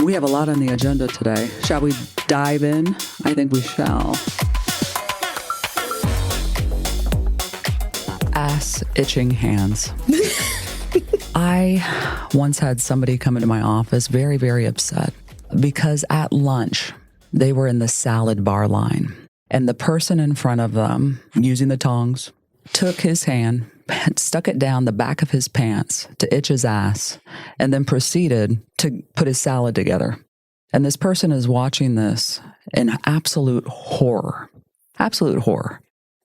We have a lot on the agenda today. Shall we dive in? I think we shall. Ass itching hands. I once had somebody come into my office very, very upset because at lunch, they were in the salad bar line. And the person in front of them, using the tongs, took his hand, stuck it down the back of his pants to itch his ass, and then proceeded to put his salad together. And this person is watching this in absolute horror,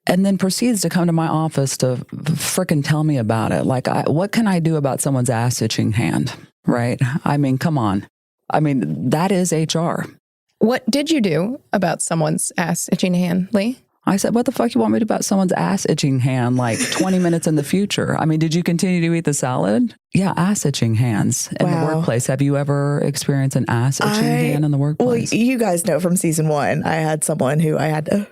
and then proceeds to come to my office to frickin' tell me about it. Like, what can I do about someone's ass itching hand, right? I mean, come on. I mean, that is HR. What did you do about someone's ass itching hand, Leigh? I said, what the fuck you want me to do about someone's ass itching hand like 20 minutes in the future? I mean, did you continue to eat the salad? Yeah, ass itching hands in the workplace. Have you ever experienced an ass itching hand in the workplace? Well, you guys know from season 1, I had someone who I had to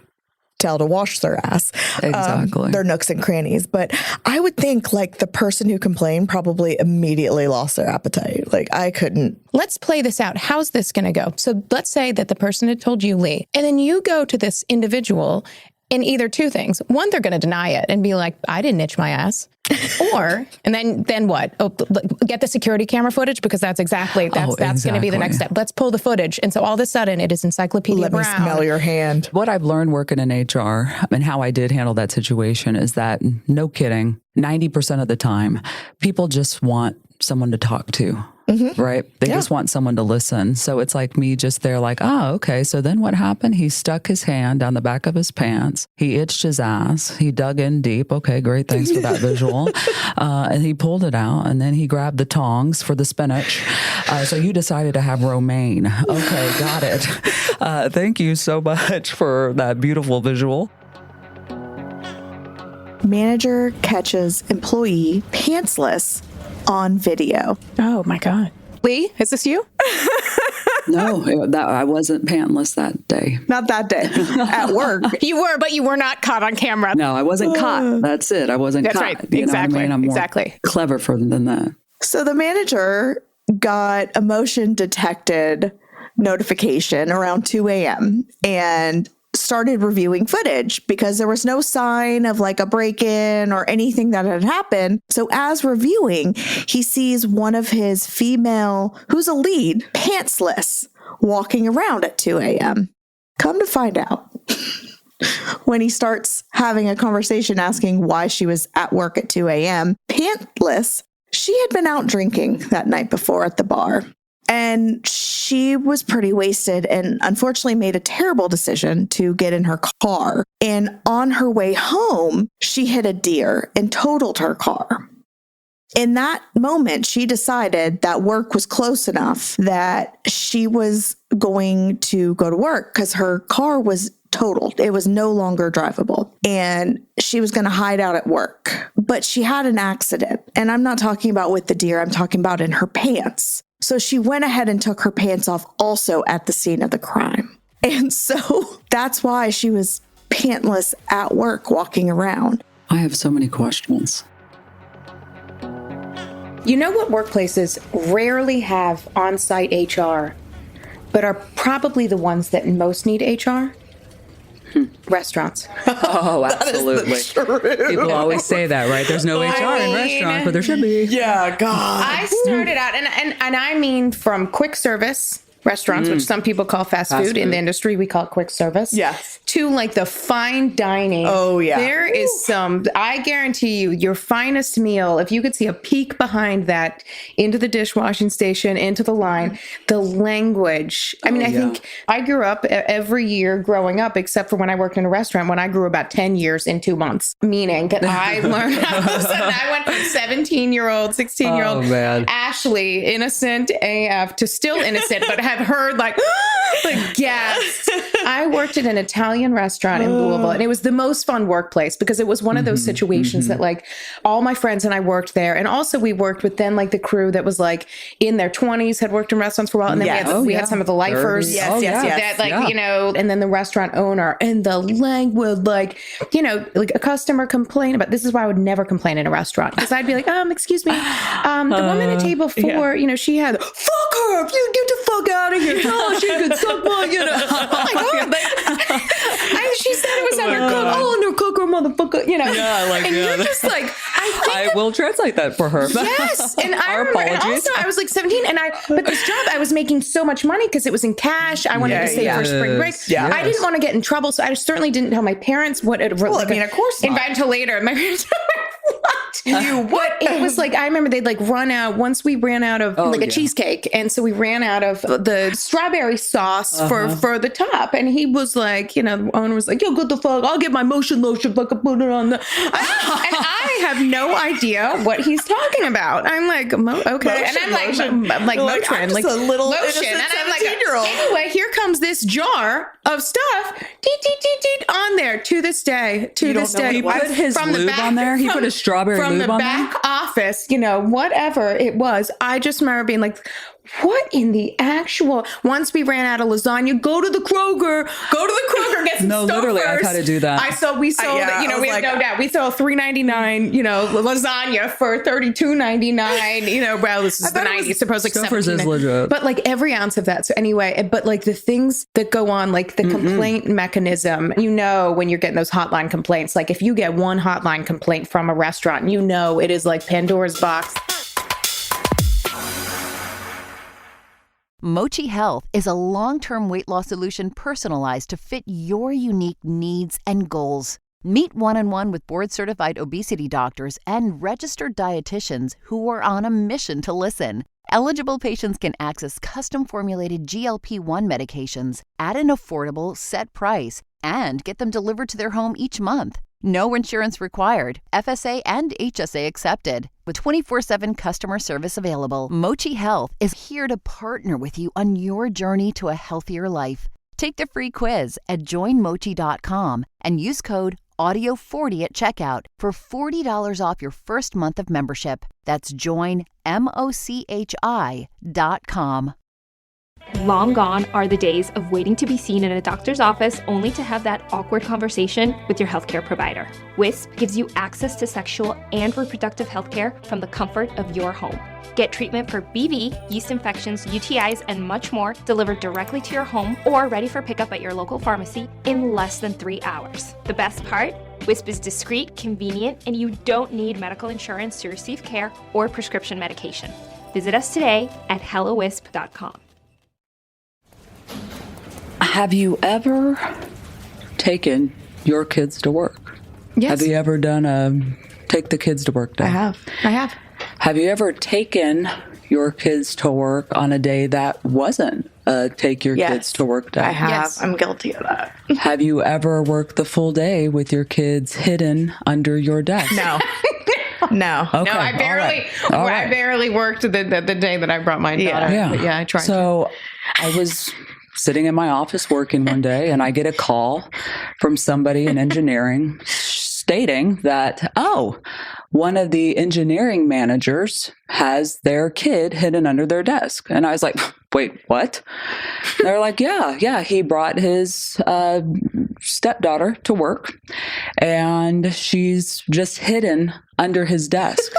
tell to wash their ass. Exactly. Their nooks and crannies. But I would think like the person who complained probably immediately lost their appetite. Like I couldn't. Let's play this out. How's this going to go? So let's say that the person had told you, Leigh, and then you go to this individual and either two things. One, they're going to deny it and be like, I didn't itch my ass. Or, and then what? Oh, get the security camera footage because that's going to be the next step. Let's pull the footage. And so all of a sudden it is Encyclopedia Brown. Let me smell your hand. What I've learned working in HR and how I did handle that situation is that, no kidding, 90% of the time, people just want someone to talk to. Right? They just want someone to listen. So it's like me just there like, oh, okay. So then what happened? He stuck his hand down the back of his pants. He itched his ass. He dug in deep. Okay, great. Thanks for that visual. And he pulled it out and then he grabbed the tongs for the spinach. So you decided to have romaine. Okay, got it. Thank you so much for that beautiful visual. Manager catches employee pantsless on video. Oh my God. Leigh, is this you? No, I wasn't pantless that day. Not that day. At work. You were, but you were not caught on camera. No, I wasn't caught. That's it. I wasn't caught. That's right. Exactly. What I mean? I'm more clever than that. So the manager got a motion detected notification around 2 a.m. and started reviewing footage because there was no sign of like a break-in or anything that had happened. So as reviewing, he sees one of his female, who's a lead, pantsless, walking around at 2 a.m. Come to find out, when he starts having a conversation asking why she was at work at 2 a.m., pantless, she had been out drinking that night before at the bar. And she was pretty wasted and unfortunately made a terrible decision to get in her car. And on her way home, she hit a deer and totaled her car. In that moment, she decided that work was close enough that she was going to go to work because her car was totaled. It was no longer drivable. And she was going to hide out at work. But she had an accident. And I'm not talking about with the deer. I'm talking about in her pants. So she went ahead and took her pants off also at the scene of the crime. And so that's why she was pantless at work walking around. I have so many questions. You know what workplaces rarely have on-site HR, but are probably the ones that most need HR? Restaurants. Oh, absolutely. People always say that, right? There's no HR in restaurants, but there should be. Yeah, God. I started out, and I mean from quick service restaurants, which some people call fast food. In the industry, we call it quick service. Yes. To like the fine dining. Oh, yeah. There is some, I guarantee you, your finest meal, if you could see a peek behind that into the dishwashing station, into the line, the language. I mean, I think I grew up every year growing up, except for when I worked in a restaurant, when I grew about 10 years in 2 months, meaning that I learned, all of a sudden I went from 17-year-old, 16-year-old Ashley, innocent AF, to still innocent, but have heard like gasps. I worked at an Italian restaurant in Louisville, and it was the most fun workplace because it was one of those situations that like all my friends and I worked there. And also we worked with then like the crew that was like in their 20s, had worked in restaurants for a while. And then we had some of the lifers. Yes. That like, you know, and then the restaurant owner and the language, like, you know, like a customer complain about, this is why I would never complain in a restaurant. Because I'd be like, excuse me, the woman at table 4, you know, she had, fuck her. You get the fuck out of here. Tell her she can suck my, she said it was undercooked. Oh, undercooked, motherfucker. You're just like, I will translate that for her. Yes. And I remember, and also I was like 17 but this job, I was making so much money because it was in cash. I wanted to save for spring break. Yeah. I didn't want to get in trouble. So I certainly didn't tell my parents what it was. Well, of course not. Invite until later. My parents what? It was like, I remember they'd like run out once we ran out of a cheesecake. And so we ran out of the strawberry sauce for the top. And he was like, the owner was like, yo, what the fuck? I'll get my motion lotion, fucking put it on the. And I have no idea what he's talking about. I'm like, okay. Motion, and I'm like Motrin, like a little lotion. And I'm like, anyway, here comes this jar of stuff on there to this day. He put his lube on there. He put a strawberry lube on there. From the back office, whatever it was. I just remember being like, what in the actual, once we ran out of lasagna, go to the Kroger, get some No, literally, Stouffer's. I've had to do that. We sold it, we have no doubt. We sold $3.99, lasagna for $32.99, well, this is the 90s, supposedly Stouffer's is legit. But like every ounce of that. So anyway, but like the things that go on, like the complaint mechanism, when you're getting those hotline complaints, like if you get one hotline complaint from a restaurant, it is like Pandora's box. Mochi Health is a long-term weight loss solution personalized to fit your unique needs and goals. Meet one-on-one with board-certified obesity doctors and registered dietitians who are on a mission to listen. Eligible patients can access custom-formulated GLP-1 medications at an affordable, set price and get them delivered to their home each month. No insurance required, FSA and HSA accepted. With 24/7 customer service available, Mochi Health is here to partner with you on your journey to a healthier life. Take the free quiz at joinmochi.com and use code AUDIO40 at checkout for $40 off your first month of membership. That's joinmochi.com. Long gone are the days of waiting to be seen in a doctor's office only to have that awkward conversation with your healthcare provider. WISP gives you access to sexual and reproductive healthcare from the comfort of your home. Get treatment for BV, yeast infections, UTIs, and much more delivered directly to your home or ready for pickup at your local pharmacy in less than 3 hours. The best part? WISP is discreet, convenient, and you don't need medical insurance to receive care or prescription medication. Visit us today at hellowisp.com. Have you ever taken your kids to work? Yes. Have you ever done a take the kids to work day? I have. Have you ever taken your kids to work on a day that wasn't a take your kids to work day? I have. Yes. I'm guilty of that. Have you ever worked the full day with your kids hidden under your desk? No. No. Okay. No, I barely worked the day that I brought my daughter. Yeah. But I tried. So I was sitting in my office working one day, and I get a call from somebody in engineering stating that, one of the engineering managers has their kid hidden under their desk. And I was like, wait, what? They're like, yeah, he brought his stepdaughter to work, and she's just hidden under his desk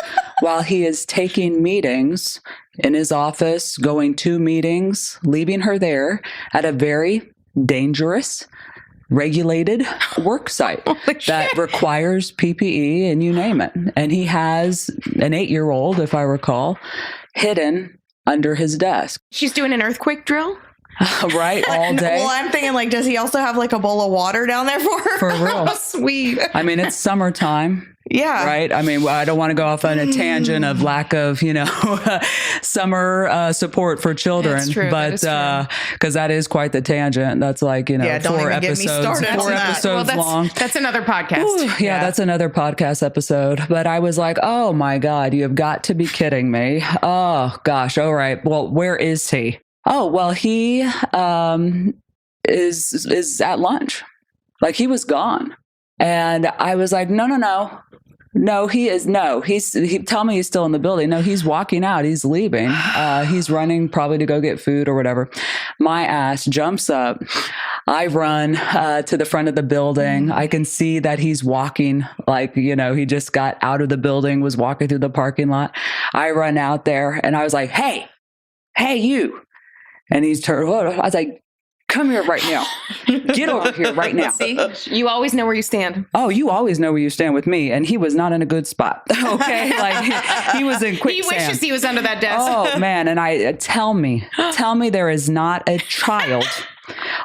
while he is taking meetings in his office, going to meetings, leaving her there at a very dangerous, regulated work site that requires PPE and you name it. And he has an 8-year-old, if I recall, hidden under his desk. She's doing an earthquake drill? Right, all day. Well, I'm thinking, like, does he also have like a bowl of water down there for her? For real. Oh, sweet. I mean, it's summertime. Yeah. Right. I mean, I don't want to go off on a tangent of lack of, summer support for children. That's true. But because that is quite the tangent. That's like, don't 4 even get me started on that. episodes long. That's another podcast. Ooh, yeah, that's another podcast episode. But I was like, oh my God, you have got to be kidding me. Oh gosh. All right. Well, where is he? Oh, well, he is at lunch. Like, he was gone. And I was like, no, he is. No, tell me he's still in the building. No, he's walking out. He's leaving. He's running probably to go get food or whatever. My ass jumps up. I run to the front of the building. I can see that he's walking like, he just got out of the building, was walking through the parking lot. I run out there and I was like, hey, hey, you. And he's turned, I was like, come here right now. Get over here right now. See, you always know where you stand. Oh, you always know where you stand with me. And he was not in a good spot. Okay. Like he was in quicksand. He wishes he was under that desk. Oh man. And tell me there is not a child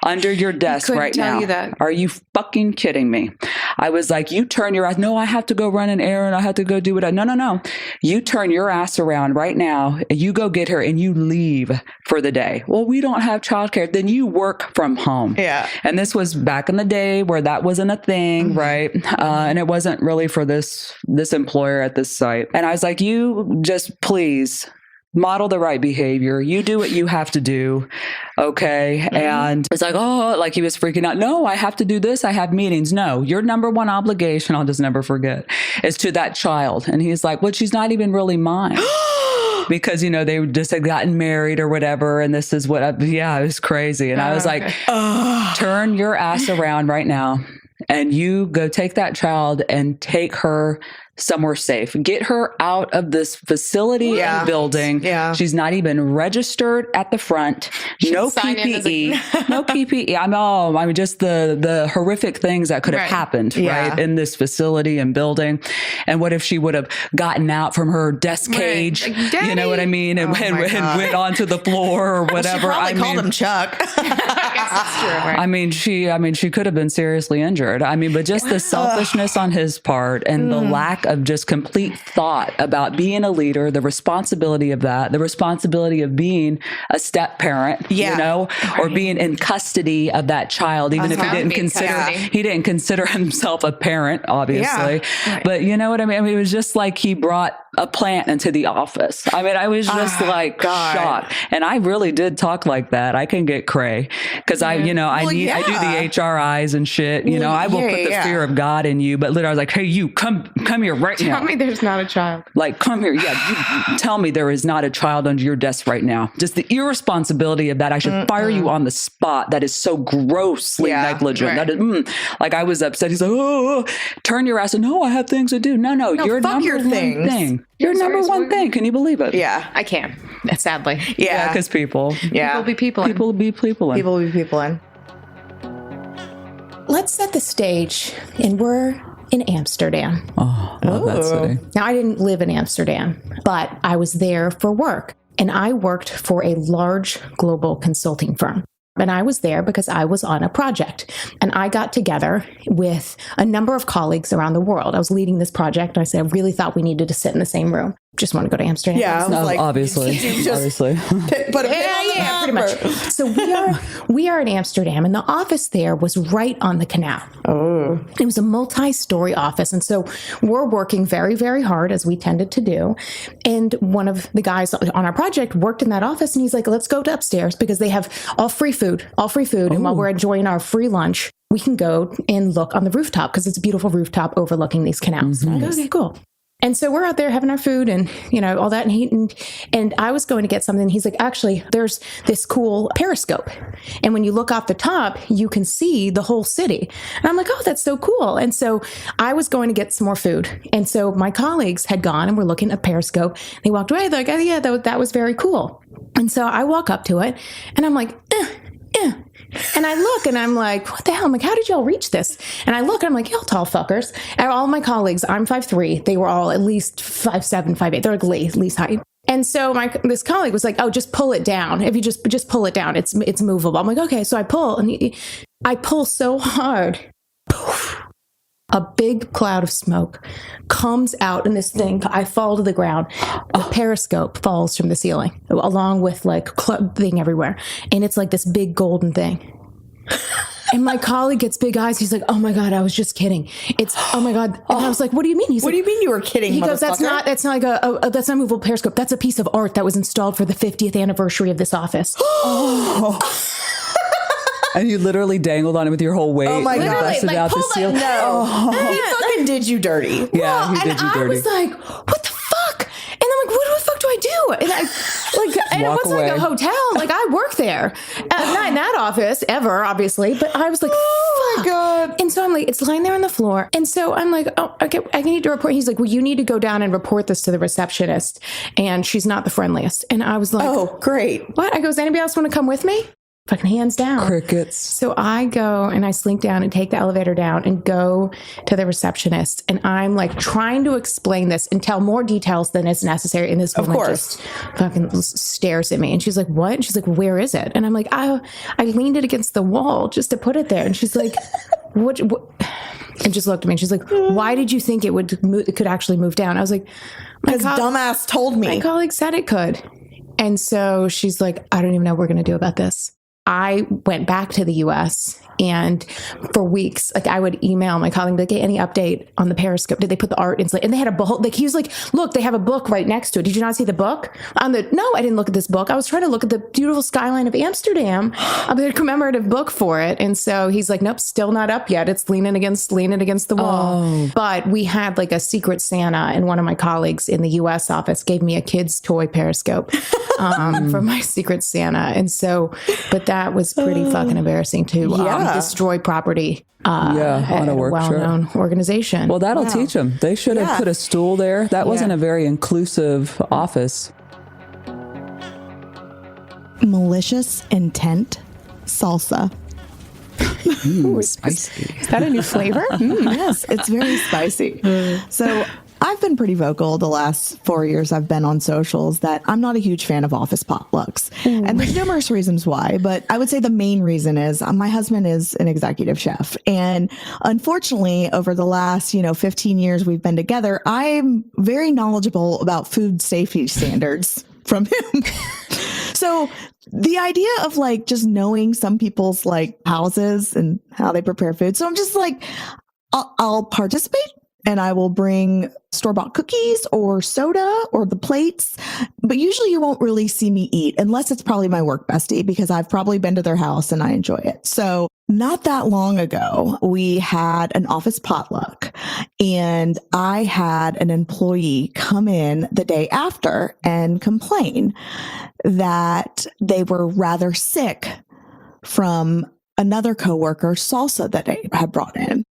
under your desk right now. Tell you that. Are you fucking kidding me? I was like, you turn your ass. No, I have to go run an errand. I have to go do it. No. You turn your ass around right now. And you go get her and you leave for the day. Well, we don't have childcare. Then you work from home. Yeah. And this was back in the day where that wasn't a thing, right? And it wasn't really for this employer at this site. And I was like, you just please model the right behavior. You do what you have to do. Okay. And it's like, oh, like he was freaking out. No, I have to do this. I have meetings. No, your number one obligation, I'll just never forget, is to that child. And he's like, well, she's not even really mine. Because, they just had gotten married or whatever. And this is what, it was crazy. And I was like, turn your ass around right now. And you go take that child and take her somewhere safe. Get her out of this facility and building. Yeah. She's not even registered at the front. No PPE. No PPE. I mean, just the horrific things that could have happened, right, in this facility and building. And what if she would have gotten out from her desk cage? Like, you know what I mean? And, went onto the floor or whatever. She probably called him Chuck. I guess that's true. Right? She could have been seriously injured. But just the selfishness on his part and the lack of just complete thought about being a leader, the responsibility of that, the responsibility of being a step parent, or being in custody of that child, even if he didn't consider himself a parent, obviously. Yeah. Right. But you know what I mean? It was just like he brought a plant into the office. I was just shocked. And I really did talk like that. I can get cray because I do the HRIs and shit. I will put the fear of God in you. But literally, I was like, hey, you come here right now. Tell me there's not a child. Like, come here. Yeah, you tell me there is not a child under your desk right now. Just the irresponsibility of that. I should fire you on the spot. That is so grossly negligent. Right. That is, like, I was upset. He's like, oh, turn your ass. No, I have things to do. No, you're number one thing. You're number one thing. Can you believe it? Yeah, I can. Sadly. Yeah, because people. Yeah. People be people. People be people. People be people in. Let's set the stage, and we're in Amsterdam. Oh, I love that city. Now, I didn't live in Amsterdam, but I was there for work, and I worked for a large global consulting firm. And I was there because I was on a project, and I got together with a number of colleagues around the world. I was leading this project, and I said, I really thought we needed to sit in the same room. Just want to go to Amsterdam. Yeah, obviously. Pretty much. So we are in Amsterdam, and the office there was right on the canal. Oh. It was a multi-story office, and so we're working very, very hard, as we tended to do. And one of the guys on our project worked in that office, and he's like, let's go to upstairs because they have all free food. And while we're enjoying our free lunch, we can go and look on the rooftop because it's a beautiful rooftop overlooking these canals. Mm-hmm. Okay, cool. And so we're out there having our food and, all that. And I was going to get something. He's like, actually, there's this cool periscope. And when you look off the top, you can see the whole city. And I'm like, oh, that's so cool. And so I was going to get some more food. And so my colleagues had gone and were looking at periscope. They walked away. They're like, oh, yeah, that was very cool. And so I walk up to it and I'm like, And I look and I'm like, what the hell? I'm like, how did y'all reach this? And I look and I'm like, y'all tall fuckers. And all my colleagues, I'm 5'3". They were all at least 5'7", 5'8". They're like Lee's height. And so this colleague was like, oh, just pull it down. If you just pull it down, it's movable. I'm like, okay. So I pull and I pull so hard. Poof. A big cloud of smoke comes out in this thing. I fall to the ground. A periscope falls from the ceiling along with thing everywhere. And it's like this big golden thing. And my colleague gets big eyes. He's like, oh my God, I was just kidding. It's, oh my God. And I was like, what do you mean? What do you mean you were kidding? He goes, that's not like that's not a movable periscope. That's a piece of art that was installed for the 50th anniversary of this office. And you literally dangled on it with your whole weight. Oh my God. Busted out the ceiling. No. He fucking did you dirty. Yeah, he did you dirty. I was like, what the fuck? And I'm like, what the fuck do I do? And And walk it wasn't away. like a hotel. Like I work there. Not in that office ever, obviously. But I was like, Oh my God. and so I'm like, it's lying there on the floor. And so I'm like, oh, okay, I need to report. He's like, well, you need to go down and report this to the receptionist. And she's not the friendliest. And I was like, Oh, great. what? I go, does anybody else want to come with me? Fucking hands down. Crickets. So I go and I slink down and take the elevator down and go to the receptionist. And I'm like trying to explain this and tell more details than is necessary. And this woman just fucking stares at me. And she's like, what? And she's like, where is it? And I'm like, I leaned it against the wall just to put it there. And she's like, what? And just looked at me and she's like, why did you think it could actually move down? I was like, Because dumbass told me. my colleague said it could. And so she's like, I don't even know what we're going to do about this. I went back to the US and for weeks, like I would email my colleague, like, any update on the periscope? Did they put the art in? And they had a book. Like he was like, look, they have a book right next to it. Did you not see the book? No, I didn't look at this book. I was trying to look at the beautiful skyline of Amsterdam. A commemorative book for it. And so he's like, nope, still not up yet. It's leaning against the wall. Oh. But we had like a secret Santa, and one of my colleagues in the US office gave me a kid's toy periscope for my secret Santa. And so, but that was pretty fucking embarrassing too. Destroy property on a work well-known organization. Well, that'll teach them. They should have put a stool there. That wasn't a very inclusive office. Malicious intent salsa. Ooh, spicy. Is that a new flavor? Yes, it's very spicy. So I've been pretty vocal the last 4 years I've been on socials that I'm not a huge fan of office potlucks. And there's numerous reasons why, but I would say the main reason is my husband is an executive chef. And unfortunately, over the last, 15 years we've been together, I'm very knowledgeable about food safety standards from him. So the idea of like just knowing some people's like houses and how they prepare food. So I'm just like, I'll participate. And I will bring store-bought cookies or soda or the plates. But usually you won't really see me eat unless it's probably my work bestie, because I've probably been to their house and I enjoy it. So not that long ago, we had an office potluck and I had an employee come in the day after and complain that they were rather sick from another coworker's salsa that they had brought in.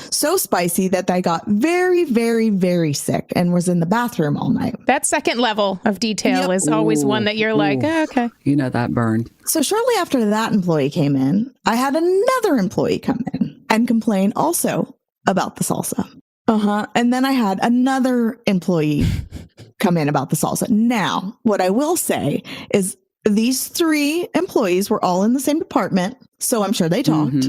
So spicy that they got very, very, very sick and was in the bathroom all night. That second level of detail is always one that you're like, okay. That burned. So shortly after that employee came in, I had another employee come in and complain also about the salsa. And then I had another employee come in about the salsa. Now, what I will say is these 3 employees were all in the same department, so I'm sure they talked.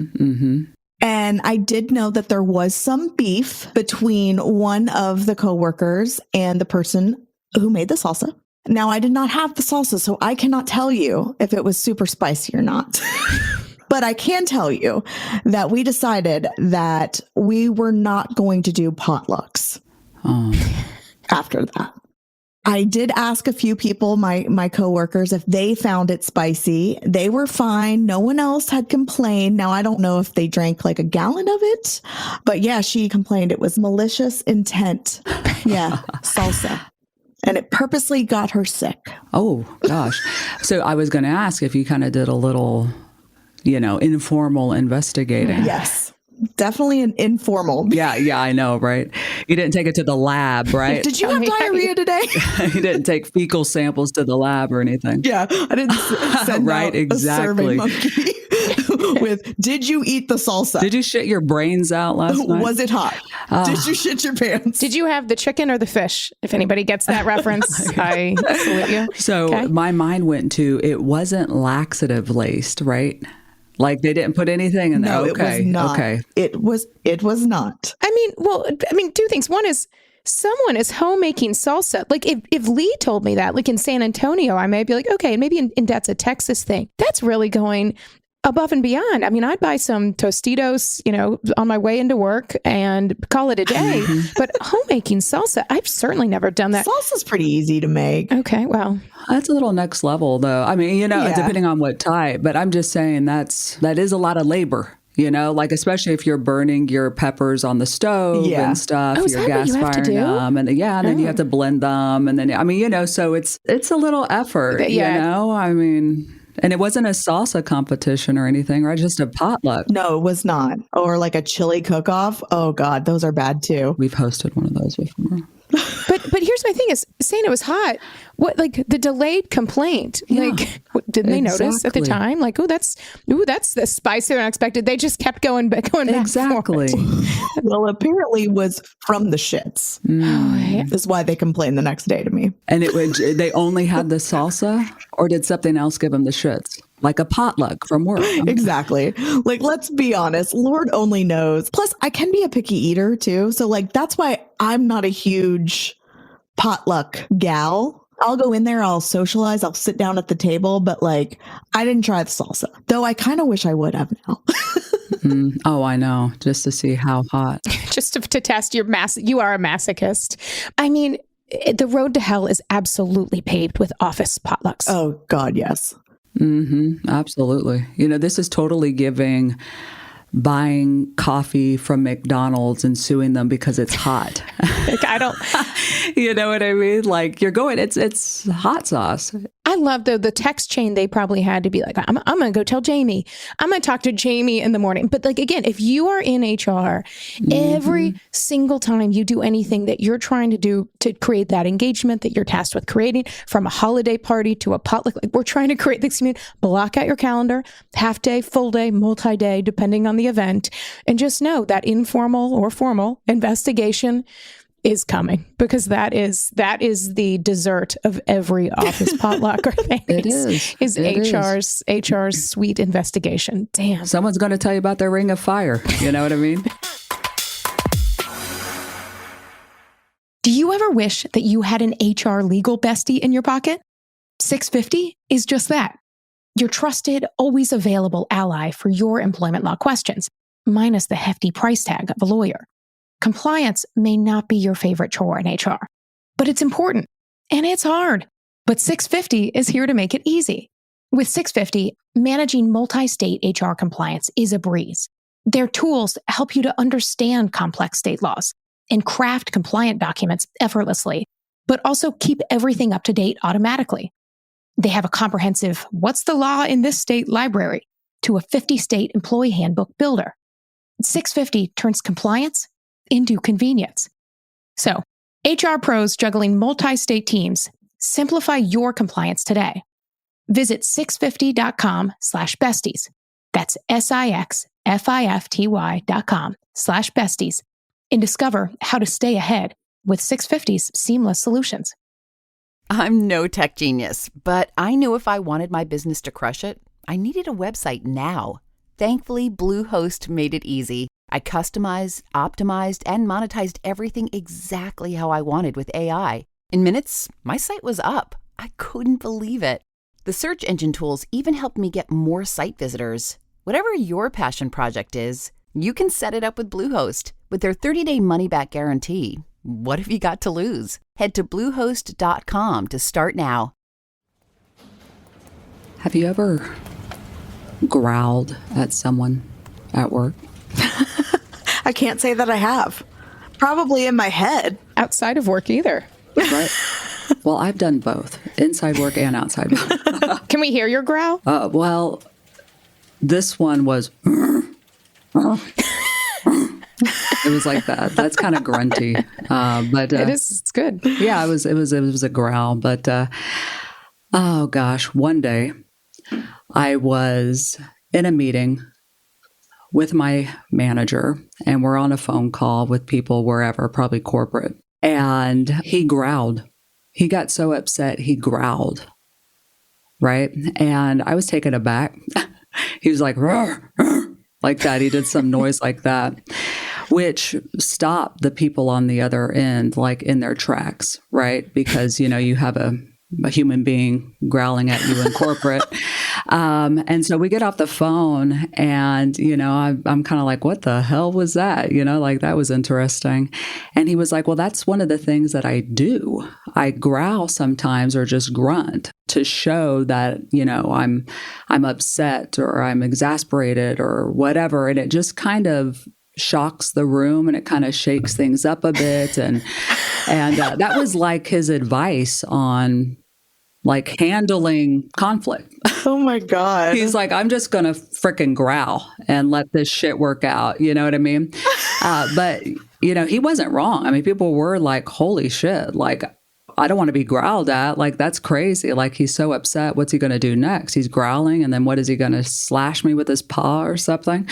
And I did know that there was some beef between one of the coworkers and the person who made the salsa. Now, I did not have the salsa, so I cannot tell you if it was super spicy or not. But I can tell you that we decided that we were not going to do potlucks after that. I did ask a few people, my coworkers, if they found it spicy. They were fine. No one else had complained. Now, I don't know if they drank like a gallon of it, but yeah, she complained it was malicious intent. Yeah, salsa. And it purposely got her sick. Oh, gosh. So I was going to ask if you kind of did a little, informal investigating. Yes. Definitely an informal. Yeah, I know, right? You didn't take it to the lab, right? Did you have diarrhea today? You didn't take fecal samples to the lab or anything. Yeah, I didn't send right, out exactly. a survey monkey with, did you eat the salsa? Did you shit your brains out last night? Was it hot? Did you shit your pants? Did you have the chicken or the fish? If anybody gets that reference, I salute you. So my mind went to, it wasn't laxative laced, right? Like they didn't put anything in there. No, Okay. it was not. Okay. It was not. I mean, 2 things. One is someone is homemaking salsa. Like if Leigh told me that, like in San Antonio, I may be like, okay, maybe in that's a Texas thing. That's really going above and beyond. I mean, I'd buy some Tostitos, on my way into work and call it a day. But homemaking salsa, I've certainly never done that. Salsa's pretty easy to make. Okay, well, that's a little next level, though. I mean, depending on what type. But I'm just saying that is a lot of labor. like especially if you're burning your peppers on the stove and stuff, is you're that what gas you have to firing do? them. And then you have to blend them. And then, so it's a little effort, and it wasn't a salsa competition or anything, right? Just a potluck. No, it was not. Or like a chili cook-off. Oh God, those are bad too. We've hosted one of those before. But here's my thing is saying it was hot. What, like the delayed complaint? Like, didn't they notice at the time? Like, that's the spice they unexpected. They just kept going back. Exactly. Well, apparently it was from the shits. Is why they complained the next day to me. And they only had the salsa, or did something else give them the shits? Like a potluck from work. Exactly. Like, let's be honest. Lord only knows. Plus, I can be a picky eater too. So like, that's why I'm not a huge potluck gal. I'll go in there, I'll socialize, I'll sit down at the table, but like, I didn't try the salsa. Though I kind of wish I would have now. Oh, I know. Just to see how hot. Just to test your you are a masochist. I mean, the road to hell is absolutely paved with office potlucks. Oh God, yes. Absolutely. This is totally giving buying coffee from McDonald's and suing them because it's hot. Like, I don't. You know what I mean? Like, you're going, it's hot sauce. I love the text chain they probably had to be like, I'm going to go tell Jamie. I'm going to talk to Jamie in the morning. But like, again, if you are in HR, every single time you do anything that you're trying to do to create that engagement that you're tasked with creating, from a holiday party to a potluck, like we're trying to create this community, block out your calendar, half day, full day, multi-day, depending on the event. And just know that informal or formal investigation is coming, because that is the dessert of every office potluck or thing. It is HR's sweet investigation. Damn. Someone's going to tell you about their ring of fire. You know what I mean? Do you ever wish that you had an HR legal bestie in your pocket? 650 is just that. Your trusted, always available ally for your employment law questions, minus the hefty price tag of a lawyer. Compliance may not be your favorite chore in HR, but it's important and it's hard. But 650 is here to make it easy. With 650, managing multi-state HR compliance is a breeze. Their tools help you to understand complex state laws and craft compliant documents effortlessly, but also keep everything up to date automatically. They have a comprehensive "What's the law in this state" library to a 50-state employee handbook builder. 650 turns compliance into convenience. So, HR pros juggling multi-state teams, simplify your compliance today. Visit 650.com/besties. That's SIXFIFTY.com/besties and discover how to stay ahead with 650's seamless solutions. I'm no tech genius, but I knew if I wanted my business to crush it, I needed a website now. Thankfully, Bluehost made it easy. I customized, optimized, and monetized everything exactly how I wanted with AI. In minutes, my site was up. I couldn't believe it. The search engine tools even helped me get more site visitors. Whatever your passion project is, you can set it up with Bluehost. With their 30-day money-back guarantee, what have you got to lose? Head to Bluehost.com to start now. Have you ever growled at someone at work? I can't say that I have. Probably in my head. Outside of work either. Right. Well, I've done both, inside work and outside work. Can we hear your growl? Well, this one was... It was like that. That's kind of grunty, but it is. It's good. Yeah, it was a growl. But oh gosh, one day I was in a meeting with my manager, and we're on a phone call with people wherever, probably corporate, and he growled. He got so upset he growled, right? And I was taken aback. He was like, "Roar, roar," like that. He did some noise like that, which stopped the people on the other end, like in their tracks, right? Because, you have a human being growling at you in corporate. And so we get off the phone and, I'm kind of like, what the hell was that? Like that was interesting. And he was like, well, that's one of the things that I do. I growl sometimes or just grunt. to show that, I'm upset or I'm exasperated or whatever. And it just kind of shocks the room and it kind of shakes things up a bit. And that was like his advice on like handling conflict. Oh my God. He's like, I'm just going to frickin' growl and let this shit work out. You know what I mean? But, he wasn't wrong. I mean, people were like, holy shit, like, I don't want to be growled at. Like, that's crazy. Like, he's so upset. What's he going to do next? He's growling. And then what is he going to slash me with his paw or something?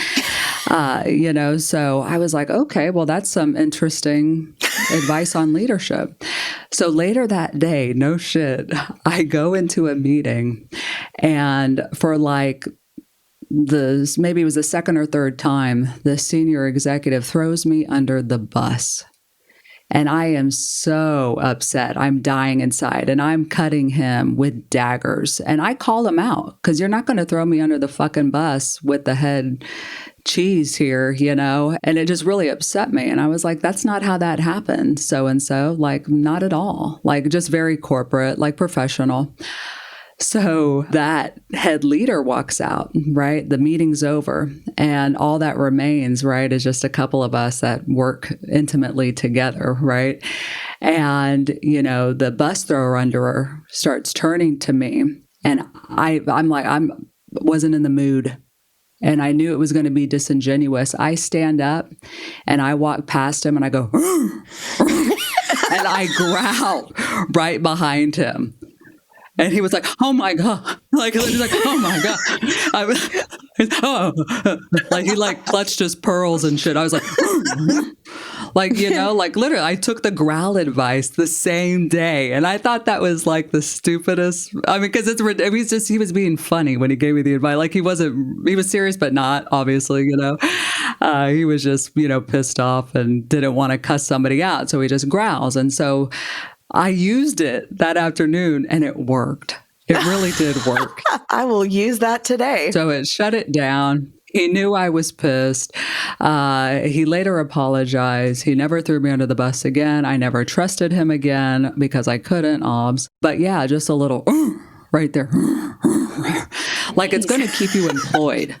So I was like, okay, well, that's some interesting advice on leadership. So later that day, no shit, I go into a meeting and for like maybe it was the second or third time, the senior executive throws me under the bus. And I am so upset. I'm dying inside and I'm cutting him with daggers. And I call him out because you're not going to throw me under the fucking bus with the head cheese here, and it just really upset me. And I was like, that's not how that happened. So-and-so, like, not at all. Like, just very corporate, like professional. So that head leader walks out, right? The meeting's over and all that remains, right, is just a couple of us that work intimately together, right? And, the bus thrower under her starts turning to me and I'm like, I wasn't in the mood. And I knew it was going to be disingenuous. I stand up and I walk past him and I go, and I growl right behind him. And he was like, oh my God. Like, he's like, oh my God. Like he like clutched his pearls and shit. I was like, like, like literally I took the growl advice the same day. And I thought that was like the stupidest. I mean, because he was being funny when he gave me the advice. Like he was serious, but not obviously, he was just, pissed off and didn't want to cuss somebody out. So he just growls. And so I used it that afternoon and it worked. It really did work. I will use that today. So it shut it down. He knew I was pissed. He later apologized. He never threw me under the bus again. I never trusted him again because I couldn't, obs. But yeah, just a little right there. Like it's going to keep you employed.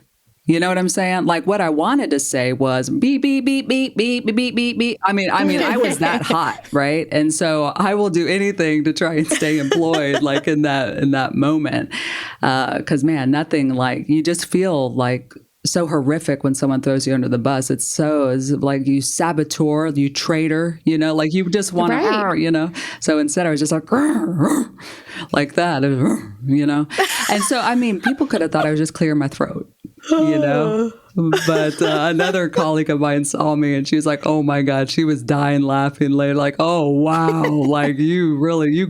You know what I'm saying? Like what I wanted to say was beep, beep, beep, beep, beep, beep, beep, beep, beep. I mean, I was that hot, right? And so I will do anything to try and stay employed like in that moment. 'Cause man, nothing like, you just feel like so horrific when someone throws you under the bus. It's like you saboteur, you traitor, like you just want to, So instead I was just like that, And so, I mean, people could have thought I was just clearing my throat, But another colleague of mine saw me and she was like, oh my God, she was dying laughing later. Like, oh, wow. Like you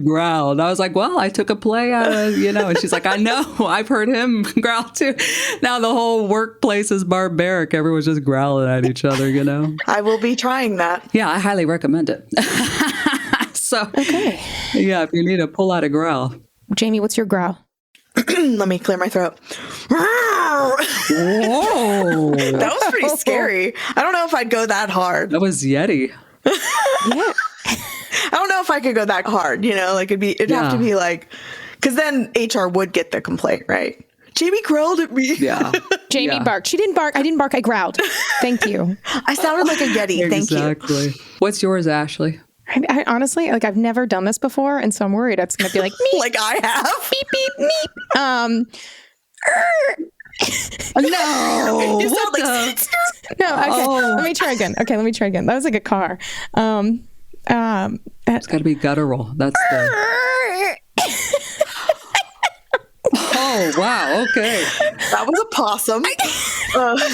growled. I was like, well, I took a play out of, and she's like, I know, I've heard him growl too. Now the whole workplace is barbaric. Everyone's just growling at each other, I will be trying that. Yeah, I highly recommend it. So, okay. Yeah, if you need to pull out a growl. Jamie, what's your growl? Let me clear my throat. Whoa. That was pretty scary. I don't know if I'd go that hard. That was Yeti. Yeah. I don't know if I could go that hard, like it'd have to be like, because then HR would get the complaint, right? Jamie growled at me. Yeah. Jamie barked. She didn't bark. I didn't bark. I growled. Thank you. I sounded like a Yeti. Thank you. Exactly. What's yours, Ashley? I honestly, like, I've never done this before, and so I'm worried it's going to be like, meep, like I have. Beep, beep, meep. No. You sound like... No, okay. Let me try again. That was like a car. It's got to be guttural. That's the... Oh, wow. Okay. That was a possum. I'm like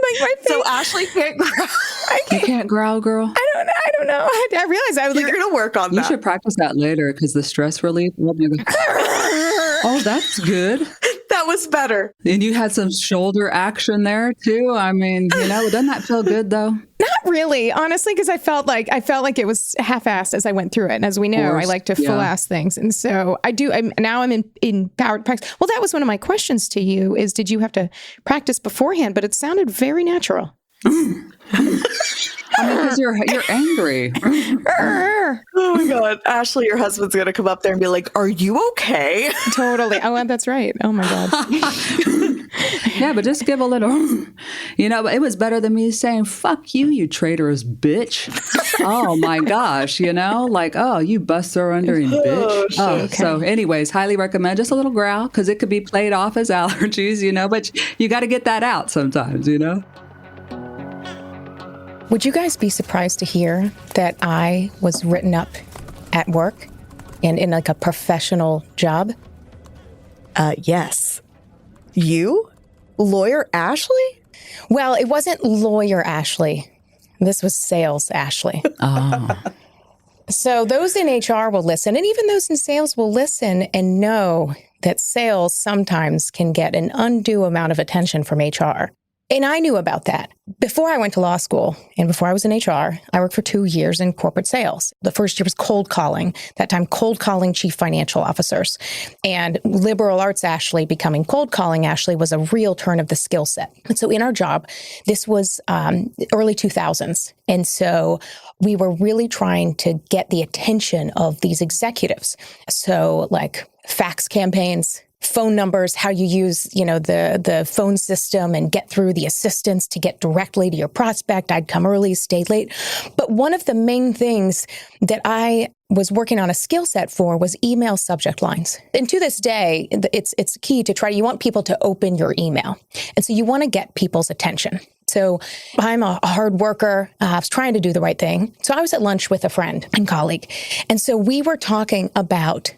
my face. So Ashley can't growl. You can't growl, girl? I don't know. I realized I was You're going to work on that. You should practice that later because the stress relief. Oh, that's good. That was better. And you had some shoulder action there too. I mean, doesn't that feel good though? Not really, honestly, because I felt like it was half-assed as I went through it. And as we know, I like to full-ass things. And so I do. I'm in powered practice. Well, that was one of my questions to you is, did you have to practice beforehand? But it sounded very natural. I mean, because you're angry. Oh my God. Ashley, your husband's going to come up there and be like, are you okay? Totally. Oh, that's right. Oh my God. Yeah, but just give a little, but it was better than me saying, fuck you, you traitorous bitch. Oh my gosh, like, oh, you bust her under and bitch. So anyways, highly recommend just a little growl because it could be played off as allergies, but you got to get that out sometimes, Would you guys be surprised to hear that I was written up at work and in like a professional job? Yes. You? Lawyer Ashley? Well, it wasn't lawyer Ashley. This was sales Ashley. Oh. So those in HR will listen, and even those in sales will listen and know that sales sometimes can get an undue amount of attention from HR. And I knew about that. Before I went to law school and before I was in HR, I worked for 2 years in corporate sales. The first year was cold calling, that time cold calling chief financial officers. And liberal arts Ashley becoming cold calling Ashley was a real turn of the skill set. And so in our job, this was early 2000s. And so we were really trying to get the attention of these executives. So like fax campaigns, phone numbers, how you use, the phone system and get through the assistants to get directly to your prospect. I'd come early, stay late. But one of the main things that I was working on a skill set for was email subject lines. And to this day, it's key to you want people to open your email. And so you want to get people's attention. So I'm a hard worker. I was trying to do the right thing. So I was at lunch with a friend and colleague. And so we were talking about,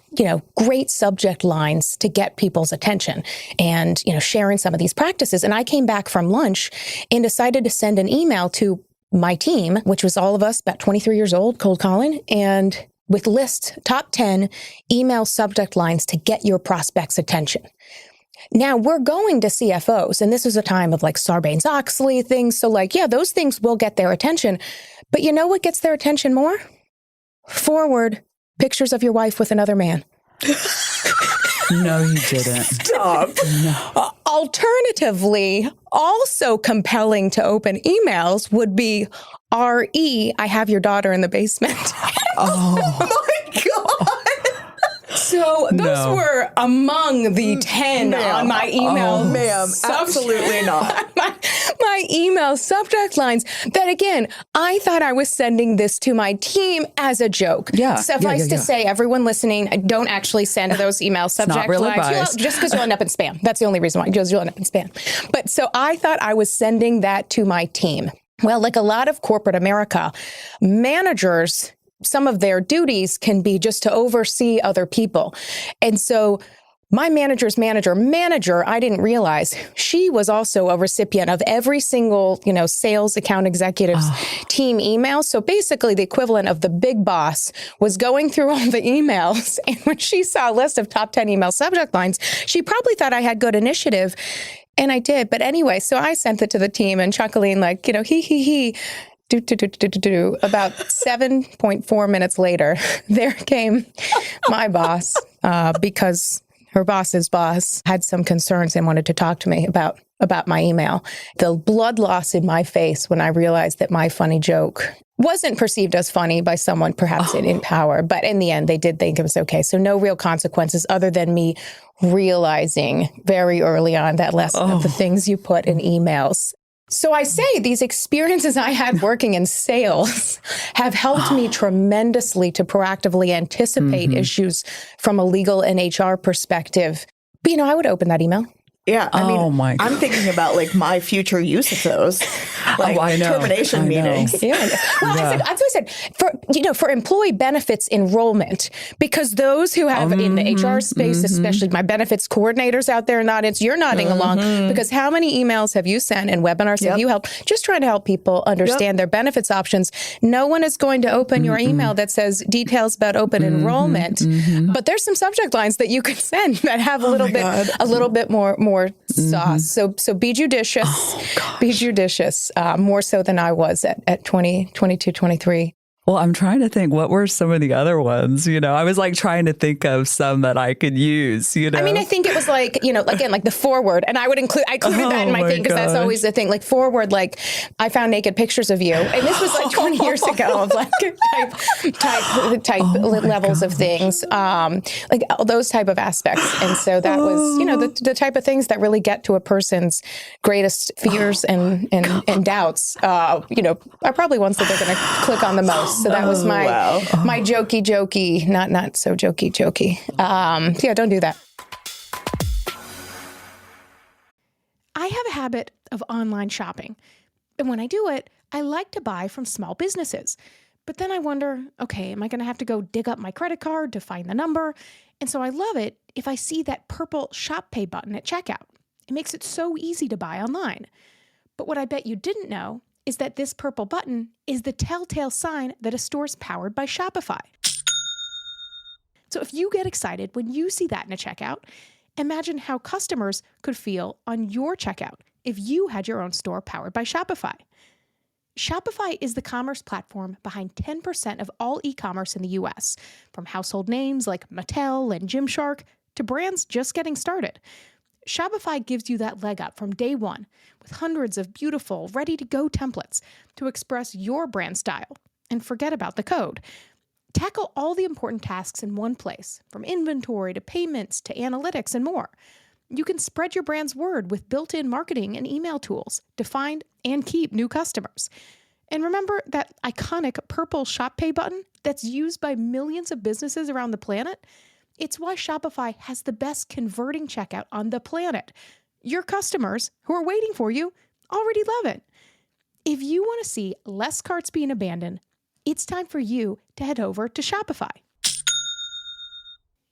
great subject lines to get people's attention and, sharing some of these practices. And I came back from lunch and decided to send an email to my team, which was all of us about 23 years old, cold calling, and with lists, top 10 email subject lines to get your prospects' attention. Now we're going to CFOs, and this is a time of like Sarbanes-Oxley things. So those things will get their attention. But you know what gets their attention more? Forward pictures of your wife with another man. No, you didn't. Stop. No. Alternatively, also compelling to open emails would be RE, I have your daughter in the basement. Oh my God. So those were among the 10 on my email. Ma'am, absolutely not. my email subject lines that, again, I thought I was sending this to my team as a joke. Yeah. Suffice to say, everyone listening, don't actually send those email subject lines. Just because you'll end up in spam. That's the only reason why. You'll end up in spam. But so I thought I was sending that to my team. Well, like a lot of corporate America, managers, some of their duties can be just to oversee other people. And so my manager's manager, I didn't realize she was also a recipient of every single, sales account executive's team email. So basically the equivalent of the big boss was going through all the emails. And when she saw a list of top 10 email subject lines, she probably thought I had good initiative. And I did. But anyway, so I sent it to the team and chuckling like, he. About 7.4 minutes later, there came my boss because her boss's boss had some concerns and wanted to talk to me about my email. The blood loss in my face when I realized that my funny joke wasn't perceived as funny by someone perhaps in power, but in the end, they did think it was okay. So no real consequences other than me realizing very early on that lesson of the things you put in emails. So I say these experiences I had working in sales have helped me tremendously to proactively anticipate issues from a legal and HR perspective. But, I would open that email. Yeah. I'm thinking about like my future use of those, like termination meetings. Yeah. Well, that's what I said for employee benefits enrollment, because those who have in the HR space, especially my benefits coordinators out there in the audience, you're nodding along because how many emails have you sent and webinars have you helped just trying to help people understand their benefits options? No one is going to open your email that says details about open enrollment, but there's some subject lines that you can send that have a little bit more sauce. So be judicious, more so than I was at 22, 23. Well, I'm trying to think, what were some of the other ones? I was like trying to think of some that I could use, I mean, I think it was like, again, like the forward. And I included that in my thing because that's always the thing. Like forward, like I found naked pictures of you. And this was like 20 years ago of like type levels of things, like all those type of aspects. And so that was, the type of things that really get to a person's greatest fears and doubts, are probably ones that they're going to click on the most. So that was my jokey, not so jokey. Yeah, don't do that. I have a habit of online shopping. And when I do it, I like to buy from small businesses. But then I wonder, okay, am I going to have to go dig up my credit card to find the number? And so I love it if I see that purple Shop Pay button at checkout. It makes it so easy to buy online. But what I bet you didn't know is that this purple button is the telltale sign that a store's powered by Shopify. So if you get excited when you see that in a checkout, imagine how customers could feel on your checkout if you had your own store powered by Shopify. Shopify is the commerce platform behind 10% of all e-commerce in the US, from household names like Mattel and Gymshark to brands just getting started. Shopify gives you that leg up from day one with hundreds of beautiful, ready-to-go templates to express your brand style. And forget about the code. Tackle all the important tasks in one place, from inventory to payments to analytics and more. You can spread your brand's word with built-in marketing and email tools to find and keep new customers. And remember that iconic purple Shop Pay button that's used by millions of businesses around the planet? It's why Shopify has the best converting checkout on the planet. Your customers, who are waiting for you, already love it. If you want to see less carts being abandoned, it's time for you to head over to Shopify.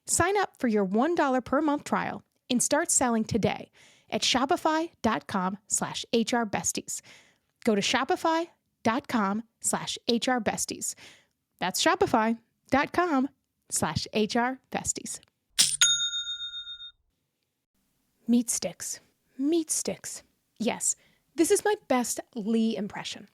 Sign up for your $1 per month trial and start selling today at shopify.com/HRBesties. Go to shopify.com/HRBesties. That's shopify.com/HRBesties. Meat sticks. Meat sticks. Yes, this is my best Leigh impression.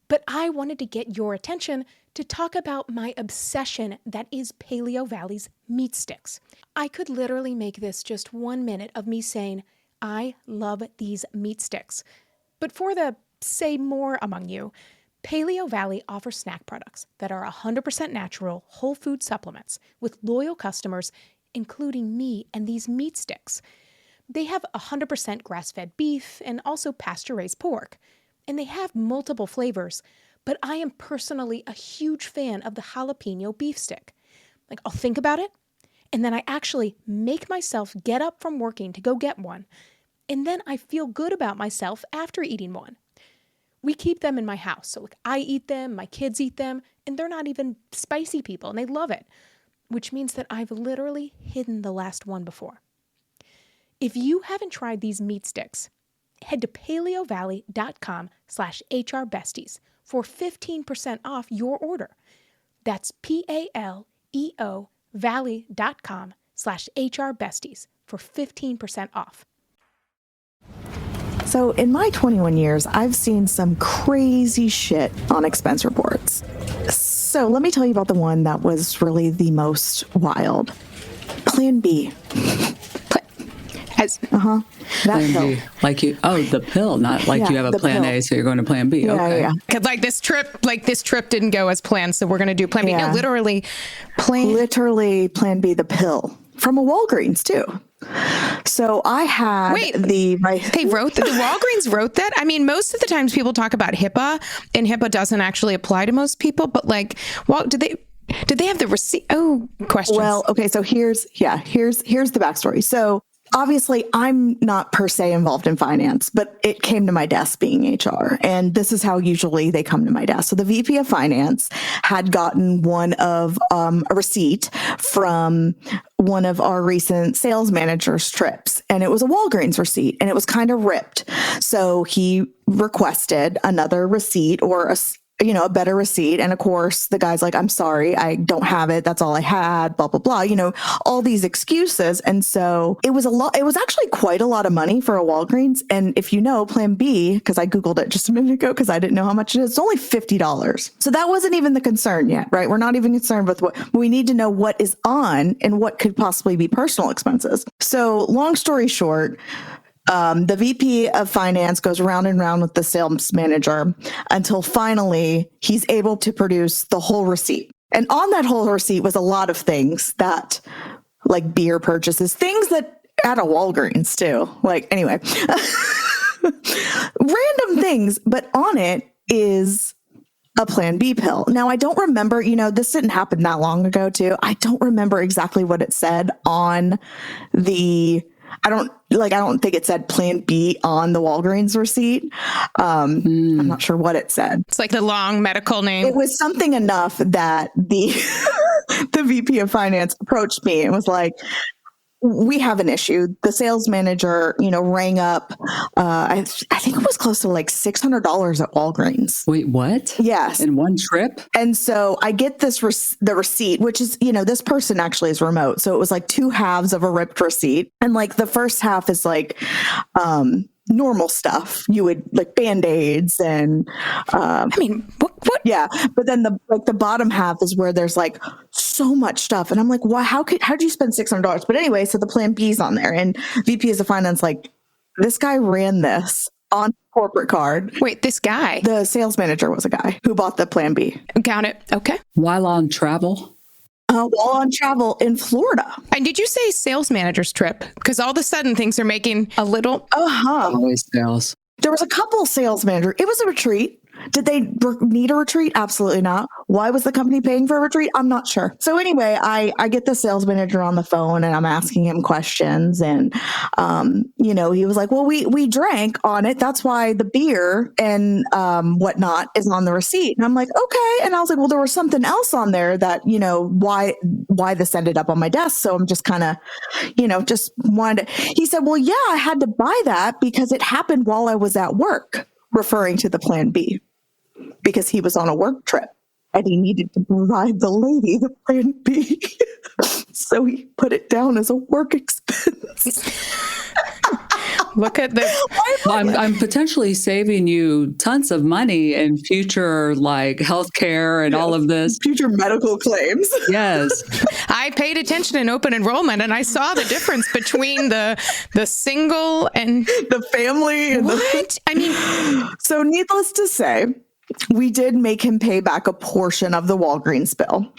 But I wanted to get your attention to talk about my obsession that is Paleo Valley's meat sticks. I could literally make this just 1 minute of me saying, I love these meat sticks. But for the say more among you, Paleo Valley offers snack products that are 100% natural, whole food supplements with loyal customers, including me and these meat sticks. They have 100% grass-fed beef and also pasture-raised pork. And they have multiple flavors, but I am personally a huge fan of the jalapeno beef stick. Like, I'll think about it, and then I actually make myself get up from working to go get one, and then I feel good about myself after eating one. We keep them in my house, so like I eat them, my kids eat them, and they're not even spicy people, and they love it, which means that I've literally hidden the last one before. If you haven't tried these meat sticks, head to paleovalley.com/HRBesties for 15% off your order. That's PALEO valley.com/HRBesties for 15% off. So in my 21 years, I've seen some crazy shit on expense reports. So let me tell you about the one that was really the most wild. Plan B. That Plan pill. B. Like you, the pill, not like you have a plan pill. A, so you're going to plan B. Okay. Yeah. Cause like this trip didn't go as planned, so we're going to do plan B. Yeah. No, literally Plan B, the pill from a Walgreens too. So I had They wrote that. The Walgreens wrote that. I mean, most of the times people talk about HIPAA, and HIPAA doesn't actually apply to most people. But like, did they have the receipt? Oh, questions. Well, okay. So here's the backstory. So obviously, I'm not per se involved in finance, but it came to my desk being HR. And this is how usually they come to my desk. So the VP of finance had gotten a receipt from one of our recent sales managers' trips. And it was a Walgreens receipt and it was kind of ripped. So he requested another receipt or a better receipt. And of course, the guy's like, I'm sorry, I don't have it. That's all I had, blah, blah, blah, all these excuses. And so it was actually quite a lot of money for a Walgreens. And if you know, Plan B, because I Googled it just a minute ago because I didn't know how much it is, it's only $50. So that wasn't even the concern yet, right? We're not even concerned with what we need to know what is on and what could possibly be personal expenses. So long story short, the VP of finance goes round and round with the sales manager until finally he's able to produce the whole receipt. And on that whole receipt was a lot of things that, like beer purchases, things that at a Walgreens too. Like, anyway, random things, but on it is a Plan B pill. Now, I don't remember, this didn't happen that long ago too. I don't remember exactly what it said on I don't think it said Plan B on the Walgreens receipt. I'm not sure what it said. It's like the long medical name. It was something enough that the the VP of finance approached me and was like, we have an issue. The sales manager, rang up. I think it was close to like $600 at Walgreens. Wait, what? Yes. In one trip? And so I get the receipt, which is, this person actually is remote. So it was like two halves of a ripped receipt. And like the first half is like, normal stuff. You would like Band-Aids and, what? Yeah. But then the bottom half is where there's like so much stuff. And I'm like, wow, how'd you spend $600? But anyway, so the Plan B's on there and VP of finance, like, this guy ran this on corporate card. Wait, this guy? The sales manager was a guy who bought the Plan B. Got it. Okay. While on travel? While on travel in Florida. And did you say sales manager's trip? Because all of a sudden things are making a little... Always sales. There was a couple sales manager. It was a retreat. Did they need a retreat? Absolutely not. Why was the company paying for a retreat? I'm not sure. So anyway, I get the sales manager on the phone and I'm asking him questions. And, he was like, well, we drank on it. That's why the beer and whatnot is on the receipt. And I'm like, okay. And I was like, well, there was something else on there that, why this ended up on my desk. So I'm just kind of, just wanted to. He said, well, yeah, I had to buy that because it happened while I was at work, referring to the Plan B, because he was on a work trip and he needed to provide the lady the Plan B. So he put it down as a work expense. Look at the... I'm potentially saving you tons of money in future, like healthcare and all of this. Future medical claims. Yes. I paid attention in open enrollment and I saw the difference between the single and the family. And what? So needless to say, we did make him pay back a portion of the Walgreens bill.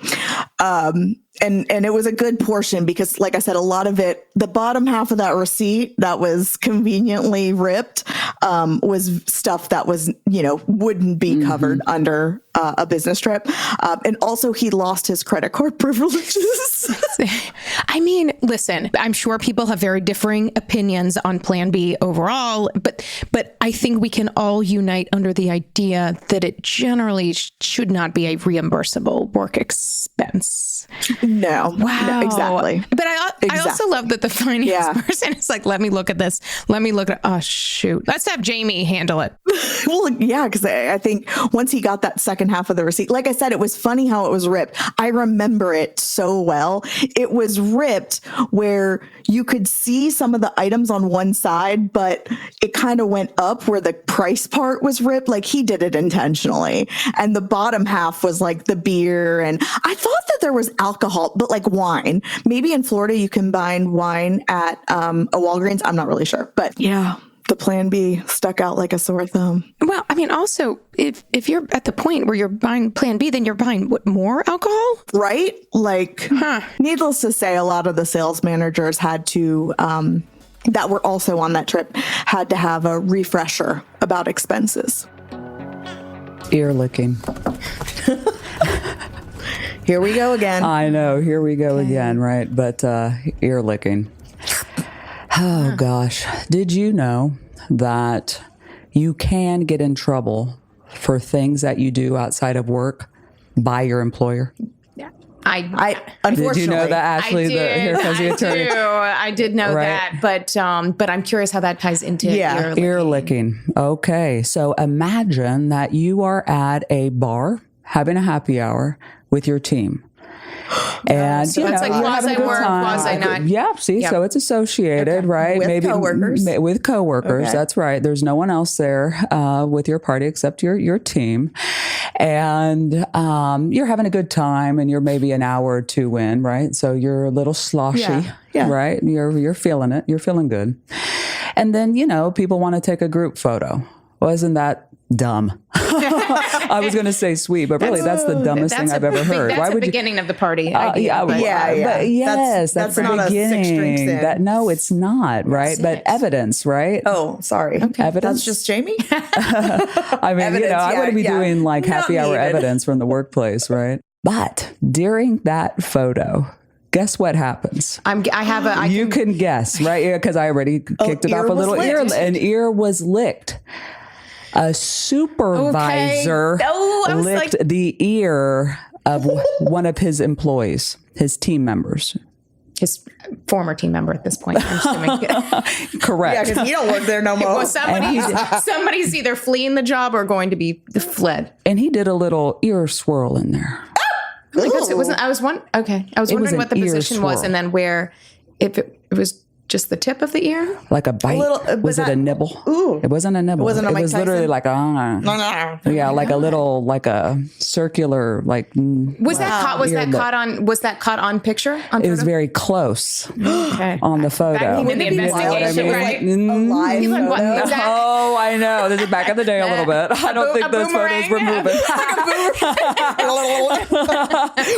And it was a good portion because, like I said, a lot of it, the bottom half of that receipt that was conveniently ripped, was stuff that was, wouldn't be covered under a business trip. And also he lost his credit card privileges. Listen, I'm sure people have very differing opinions on Plan B overall, but I think we can all unite under the idea that it generally should not be a reimbursable work expense. No. Wow. No, exactly. But I also love that the finance person is like, let me look at this. Let me look at, oh, shoot. Let's have Jamie handle it. Well, yeah, because I think once he got that second half of the receipt, like I said, it was funny how it was ripped. I remember it so well. It was ripped where you could see some of the items on one side, but it kind of went up where the price part was ripped. Like he did it intentionally. And the bottom half was like the beer. And I thought that there was alcohol, but like wine. Maybe in Florida you can buy wine at a Walgreens. I'm not really sure, but yeah. The Plan B stuck out like a sore thumb. Well, also, if you're at the point where you're buying Plan B, then you're buying what, more alcohol? Right? Like, needless to say, a lot of the sales managers had to, that were also on that trip, had to have a refresher about expenses. Ear licking. Here we go again. I know. Here we go again, right? But ear licking. Oh, gosh. Did you know that you can get in trouble for things that you do outside of work by your employer? Yeah. I unfortunately, Did you know that Ashley, the hair fuzzy attorney? I did know Right. that, but I'm curious how that ties into Ear licking. Okay. So imagine that you are at a bar having a happy hour with your team. And So it's like you're having a good quasi-work, time. quasi-not. Yeah, see, Yep. so it's associated, right? With coworkers? With coworkers, Okay. that's right. There's no one else there with your party except your team. And you're having a good time and you're maybe an hour or two in, right? So you're a little sloshy, Yeah. right? You're feeling it. You're feeling good. And then, people want to take a group photo. Wasn't that dumb? I was going to say sweet, but really that's the dumbest thing I've ever heard. That's the beginning of the party idea. But yes, that's the not a beginning. six-drink sin. No, it's not, right? But evidence, right? Oh, sorry. Evidence. That's just Jamie? I mean, Evidence, I want to be doing like Not happy hour needed. evidence from the workplace, right? But during that photo, guess what happens? I can guess, right? Yeah, because I already kicked it off a was little ear. licked. An ear was licked. A supervisor Okay. Oh, I was licked the ear of one of his employees, his team members. his former team member at this point. I'm assuming. Correct. Yeah, because you don't work there no more. Well, somebody's either fleeing the job or going to be fled. And he did a little ear swirl in there. Because it wasn't. I was wondering an what the ear position was, swirl. and then where, if it was just the tip of the ear. Like a bite. but Was it a nibble? Ooh. It wasn't a nibble. wasn't a It Mike was literally Tyson? like yeah, like a little, like a circular, like. Was that caught? Was that caught on picture? On It was photo? very close okay. on the photo. Back in the You know what I investigation, mean? right? Mm. Live Like, what photo. is that? Oh, I know. This is back in the day a little bit. I don't think a those photos were boomerang? moving.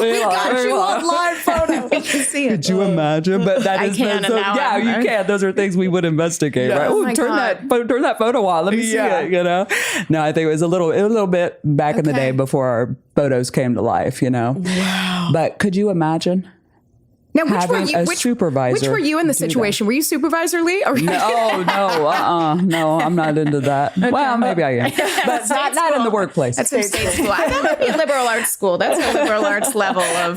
We got you on live photo. We can see it. Could you imagine? But that I is can, and now yeah, I'm- you can. Those are things we would investigate, right? Oh Ooh, my turn God. that photo on. Let me see it. No, I think it was a little bit back in the day before our photos came to life. Wow. But could you imagine? Now, which were having you? a Which supervisor were you in the do that? situation? Were you supervisor, Leigh? Or No, I'm not into that. Well, maybe I am, but not in the workplace. That's from state school. I thought it might be a liberal arts school. That's a liberal arts level of.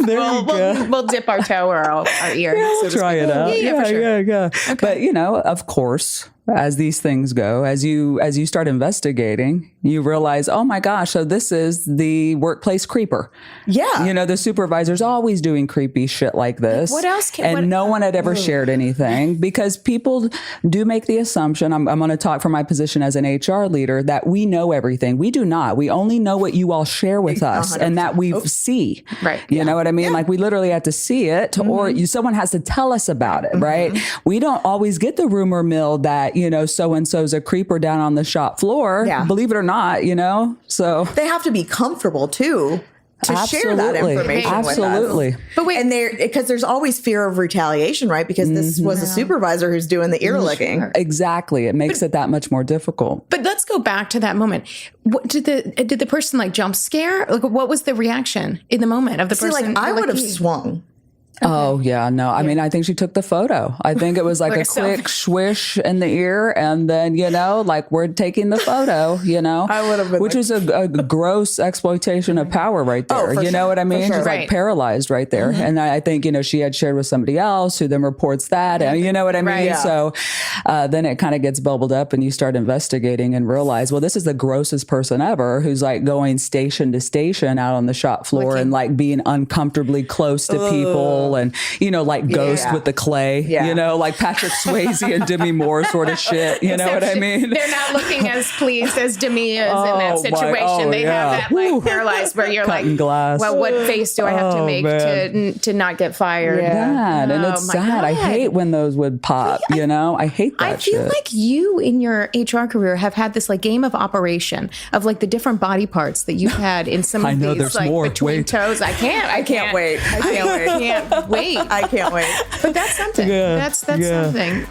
We'll dip our toe or our ear. We'll try it out. Yeah, for sure. Yeah. But of course, as these things go, as you start investigating, you realize, oh my gosh, so this is the workplace creeper. Yeah. The supervisor's always doing creepy shit like this. What else No one had ever shared anything because people do make the assumption, I'm going to talk from my position as an HR leader, that we know everything. We do not. We only know what you all share with us 100%. And that we see. Right. You know what I mean? Like we literally have to see it or someone has to tell us about it, right? We don't always get the rumor mill that, so-and-so's a creeper down on the shop floor. Yeah. Believe it or not, so. They have to be comfortable too to share that information Absolutely. with us. But wait, And because there's always fear of retaliation, right? Because this was a supervisor who's doing the ear licking. Exactly. It makes it that much more difficult. But let's go back to that moment. What, did the person jump scare? Like, what was the reaction in the moment of the See, person? I would have you? swung. Oh, yeah. No, I mean, I think she took the photo. I think it was like Like a a quick selfie. swish in the ear. And then, we're taking the photo, I would have been which is a gross exploitation of power right there. for You know sure. what I mean? For sure. She's Right. like paralyzed right there. And I think, she had shared with somebody else who then reports that. And you know what I mean? Right. Yeah. So then it kind of gets bubbled up and you start investigating and realize, well, this is the grossest person ever who's going station to station out on the shop floor and being uncomfortably close to people and, Ghost with the clay, like Patrick Swayze and Demi Moore sort of shit. You know what I mean? They're not looking as pleased as Demi is in that Oh, my- situation. They yeah. have that paralyzed where you're Cutting glass. well, what face do I have to make to not get fired? Sad. And it's Oh, my sad. I God. hate when those would pop, I hate that I feel shit. like you in your HR career have had this game of operation of the different body parts that you've had in some of I know these there's more. between Wait. toes. I can't wait. I can't wait. I can't wait. I can't wait. But that's something. Yeah. That's Yeah. something.